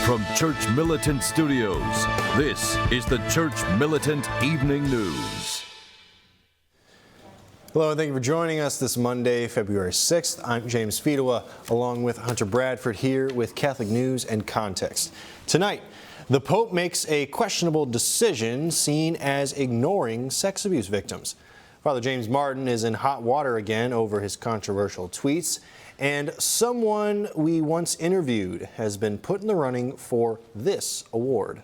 From Church Militant Studios, this is the Church Militant Evening News. Hello, and thank you for joining us this Monday, February 6th. I'm James Fedewa, along with Hunter Bradford here with Catholic News and Context. Tonight, the Pope makes a questionable decision seen as ignoring sex abuse victims. Father James Martin is in hot water again over his controversial tweets, and someone we once interviewed has been put in the running for this award.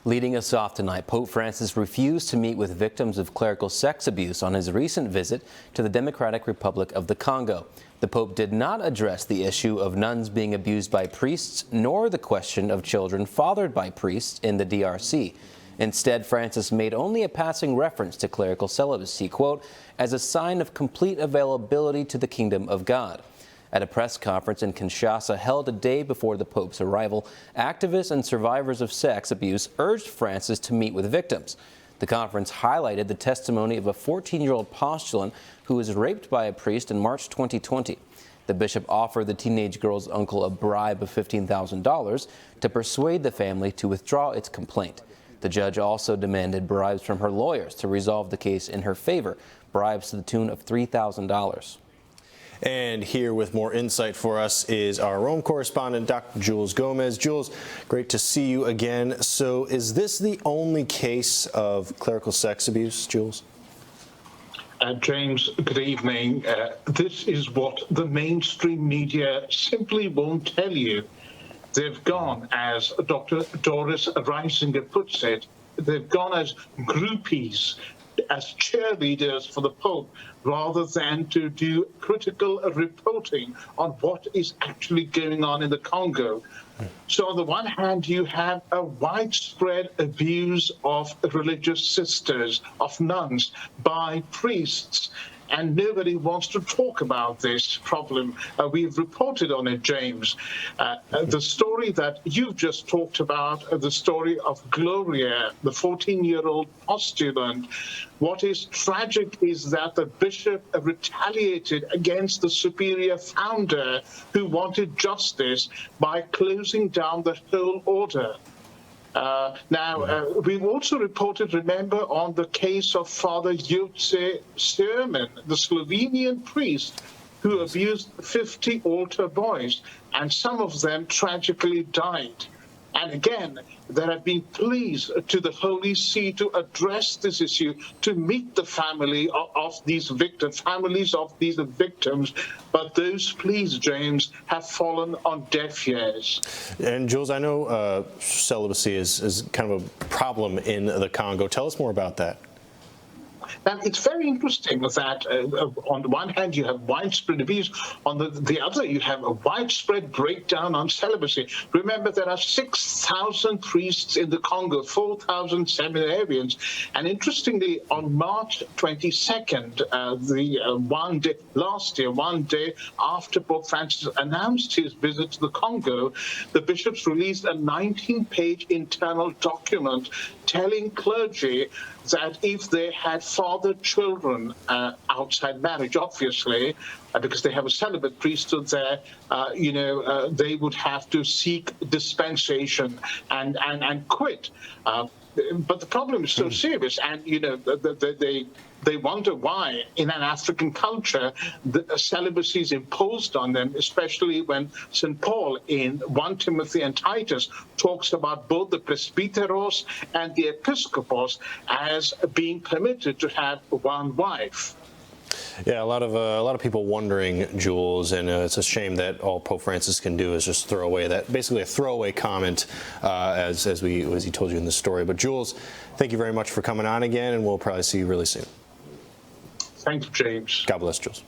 Leading us off tonight, Pope Francis refused to meet with victims of clerical sex abuse on his recent visit to the Democratic Republic of the Congo. The Pope did not address the issue of nuns being abused by priests, nor the question of children fathered by priests in the DRC. Instead, Francis made only a passing reference to clerical celibacy, quote, as a sign of complete availability to the kingdom of God. At a press conference in Kinshasa held a day before the Pope's arrival, activists and survivors of sex abuse urged Francis to meet with victims. The conference highlighted the testimony of a 14-year-old postulant who was raped by a priest in March 2020. The bishop offered the teenage girl's uncle a bribe of $15,000 to persuade the family to withdraw its complaint. The judge also demanded bribes from her lawyers to resolve the case in her favor, bribes to the tune of $3,000. And here with more insight for us is our Rome correspondent, Dr. Jules Gomez. Jules, great to see you again. So is this the only case of clerical sex abuse, Jules? James, good evening. This is what the mainstream media simply won't tell you. They've gone, as Dr. Doris Reisinger puts it, they've gone as groupies, as cheerleaders for the Pope, rather than to do critical reporting on what is actually going on in the Congo. So on the one hand, you have a widespread abuse of religious sisters, of nuns, by priests, and nobody wants to talk about this problem. We've reported on it, James. The story that you've just talked about, the story of Gloria, the 14-year-old postulant, what is tragic is that the bishop retaliated against the superior founder who wanted justice by closing down the whole order. We've also reported, remember, on the case of Father Joce Sermon, the Slovenian priest who abused 50 altar boys, and some of them tragically died. And again, there have been pleas to the Holy See to address this issue, to meet the family of these victims, families of these victims. But those pleas, James, have fallen on deaf ears. And Jules, I know celibacy is kind of a problem in the Congo. Tell us more about that. Now, it's very interesting that on the one hand, you have widespread abuse. On the other, you have a widespread breakdown on celibacy. Remember, there are 6,000 priests in the Congo, 4,000 seminarians. And interestingly, on March 22nd, last year, one day after Pope Francis announced his visit to the Congo, the bishops released a 19-page internal document telling clergy that if they had fathered children outside marriage, obviously, because they have a celibate priesthood there, they would have to seek dispensation and quit. But the problem is so serious, and they wonder why, in an African culture, the celibacy is imposed on them, especially when St. Paul in 1 Timothy and Titus talks about both the presbyteros and the episcopos as being permitted to have one wife. Yeah, a lot of people wondering, Jules, and it's a shame that all Pope Francis can do is just throw away that, basically a throwaway comment, as he told you in the story. But Jules, thank you very much for coming on again, and we'll probably see you really soon. Thank you, James. God bless, Jules.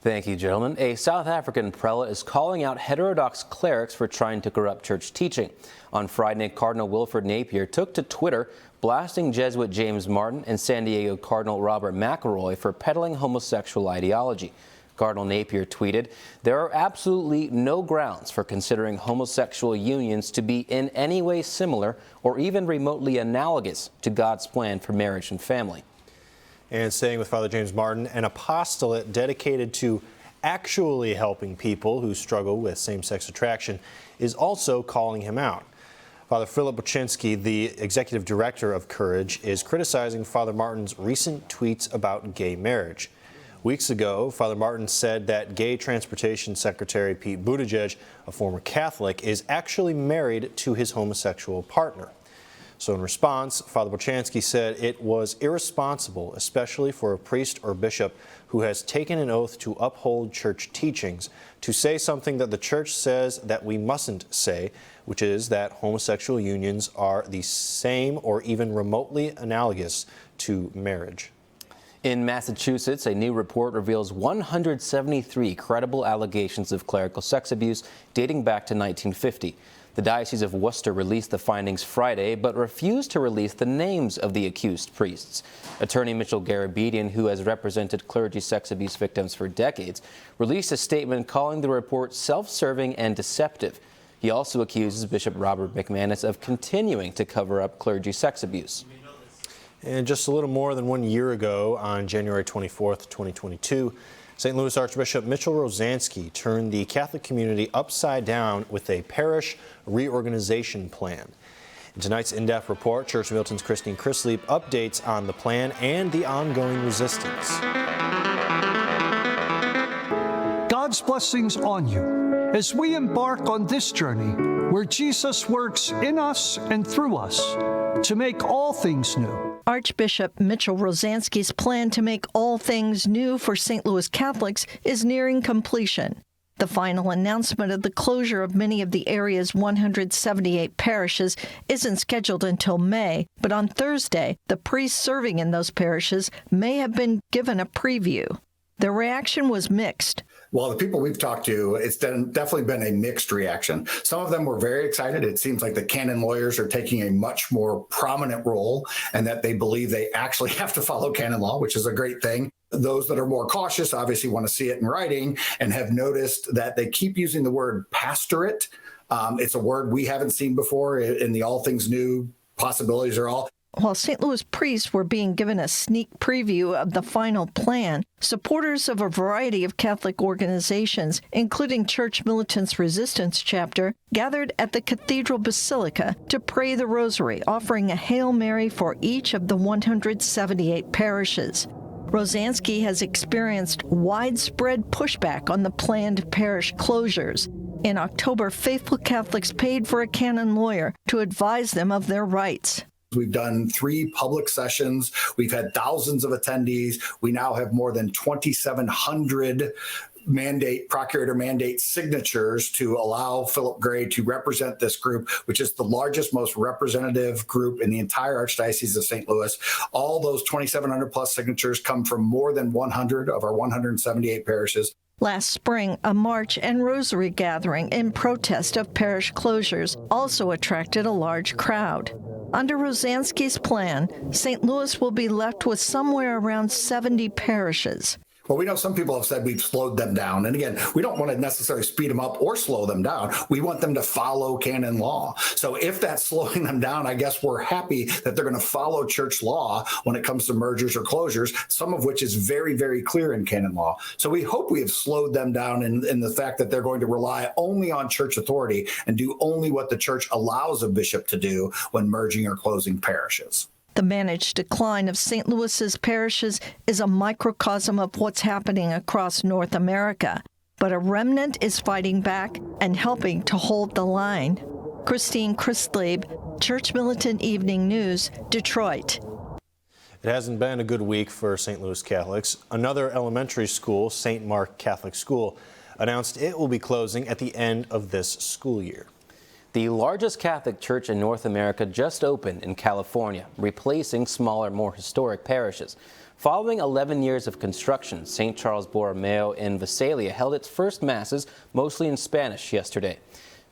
Thank you, gentlemen. A South African prelate is calling out heterodox clerics for trying to corrupt church teaching. On Friday, Cardinal Wilfred Napier took to Twitter, blasting Jesuit James Martin and San Diego Cardinal Robert McElroy for peddling homosexual ideology. Cardinal Napier tweeted, "There are absolutely no grounds for considering homosexual unions to be in any way similar or even remotely analogous to God's plan for marriage and family." And staying with Father James Martin, an apostolate dedicated to actually helping people who struggle with same-sex attraction, is also calling him out. Father Philip Boczynski, the executive director of Courage, is criticizing Father Martin's recent tweets about gay marriage. Weeks ago, Father Martin said that Gay Transportation Secretary Pete Buttigieg, a former Catholic, is actually married to his homosexual partner. So in response, Father Boczynski said it was irresponsible, especially for a priest or bishop who has taken an oath to uphold church teachings, to say something that the church says that we mustn't say, which is that homosexual unions are the same or even remotely analogous to marriage. In Massachusetts, a new report reveals 173 credible allegations of clerical sex abuse dating back to 1950. The Diocese of Worcester released the findings Friday, but refused to release the names of the accused priests. Attorney Mitchell Garabedian, who has represented clergy sex abuse victims for decades, released a statement calling the report self-serving and deceptive. He also accuses Bishop Robert McManus of continuing to cover up clergy sex abuse. And just a little more than 1 year ago, on January 24th, 2022, St. Louis Archbishop Mitchell Rosansky turned the Catholic community upside down with a parish reorganization plan. In tonight's in-depth report, Church Militant's Christine Chrisleep updates on the plan and the ongoing resistance. God's blessings on you as we embark on this journey where Jesus works in us and through us to make all things new. Archbishop Mitchell Rosansky's plan to make all things new for St. Louis Catholics is nearing completion. The final announcement of the closure of many of the area's 178 parishes isn't scheduled until May, but on Thursday, the priests serving in those parishes may have been given a preview. Their reaction was mixed. Well, the people we've talked to, it's definitely been a mixed reaction. Some of them were very excited. It seems like the canon lawyers are taking a much more prominent role and that they believe they actually have to follow canon law, which is a great thing. Those that are more cautious obviously want to see it in writing and have noticed that they keep using the word pastorate. It's a word we haven't seen before in the All Things New possibilities are all. While St. Louis priests were being given a sneak preview of the final plan, supporters of a variety of Catholic organizations, including Church Militant's Resistance chapter, gathered at the Cathedral Basilica to pray the Rosary, offering a Hail Mary for each of the 178 parishes. Rosansky has experienced widespread pushback on the planned parish closures. In October, faithful Catholics paid for a canon lawyer to advise them of their rights. We've done 3 public sessions. We've had thousands of attendees. We now have more than 2,700 procurator mandate signatures to allow Philip Gray to represent this group, which is the largest, most representative group in the entire Archdiocese of St. Louis. All those 2,700 plus signatures come from more than 100 of our 178 parishes. Last spring, a march and rosary gathering in protest of parish closures also attracted a large crowd. Under Rosansky's plan, St. Louis will be left with somewhere around 70 parishes. Well, we know some people have said we've slowed them down. And again, we don't want to necessarily speed them up or slow them down. We want them to follow canon law. So if that's slowing them down, I guess we're happy that they're going to follow church law when it comes to mergers or closures, some of which is very, very clear in canon law. So we hope we have slowed them down in the fact that they're going to rely only on church authority and do only what the church allows a bishop to do when merging or closing parishes. The managed decline of St. Louis's parishes is a microcosm of what's happening across North America, but a remnant is fighting back and helping to hold the line. Christine Chrisleep, Church Militant Evening News, Detroit. It hasn't been a good week for St. Louis Catholics. Another elementary school, St. Mark Catholic School, announced it will be closing at the end of this school year. The largest Catholic church in North America just opened in California, replacing smaller, more historic parishes. Following 11 years of construction, St. Charles Borromeo in Visalia held its first masses, mostly in Spanish, yesterday.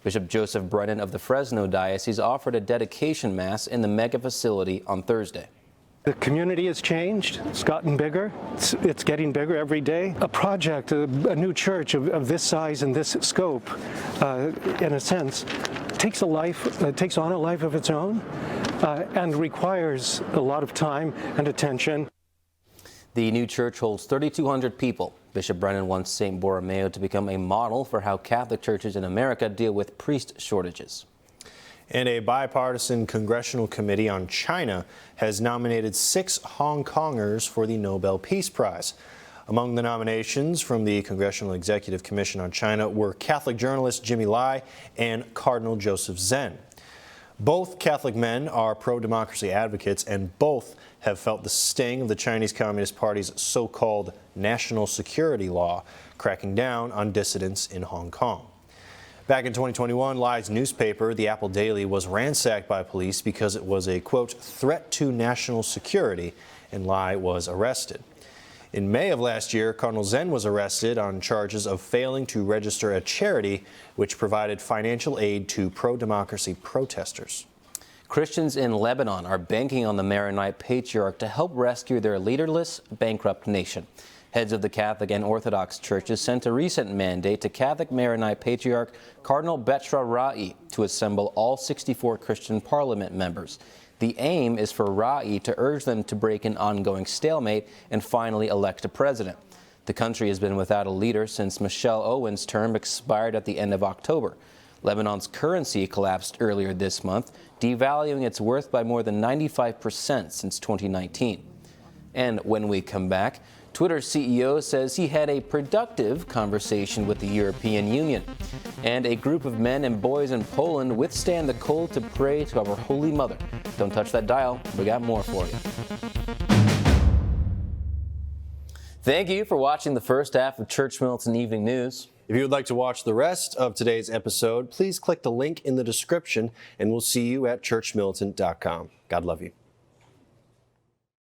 Bishop Joseph Brennan of the Fresno Diocese offered a dedication mass in the mega facility on Thursday. The community has changed. It's gotten bigger. It's getting bigger every day. A project, a new church of this size and this scope, in a sense, takes on a life of its own and requires a lot of time and attention. The new church holds 3,200 people. Bishop Brennan wants St. Borromeo to become a model for how Catholic churches in America deal with priest shortages. And a bipartisan congressional committee on China has nominated 6 Hong Kongers for the Nobel Peace Prize. Among the nominations from the Congressional Executive Commission on China were Catholic journalist Jimmy Lai and Cardinal Joseph Zen. Both Catholic men are pro-democracy advocates, and both have felt the sting of the Chinese Communist Party's so-called national security law, cracking down on dissidents in Hong Kong. Back in 2021, Lai's newspaper, the Apple Daily, was ransacked by police because it was a, quote, threat to national security, and Lai was arrested. In May of last year, Cardinal Zen was arrested on charges of failing to register a charity which provided financial aid to pro-democracy protesters. Christians in Lebanon are banking on the Maronite Patriarch to help rescue their leaderless, bankrupt nation. Heads of the Catholic and Orthodox churches sent a recent mandate to Catholic Maronite Patriarch Cardinal Betra Ra'i to assemble all 64 Christian parliament members. The aim is for Ra'i to urge them to break an ongoing stalemate and finally elect a president. The country has been without a leader since Michelle Owen's term expired at the end of October. Lebanon's currency collapsed earlier this month, devaluing its worth by more than 95% since 2019. And when we come back, Twitter's CEO says he had a productive conversation with the European Union. And a group of men and boys in Poland withstand the cold to pray to our Holy Mother. Don't touch that dial. We got more for you. Thank you for watching the first half of Church Militant Evening News. If you would like to watch the rest of today's episode, please click the link in the description, and we'll see you at churchmilitant.com. God love you.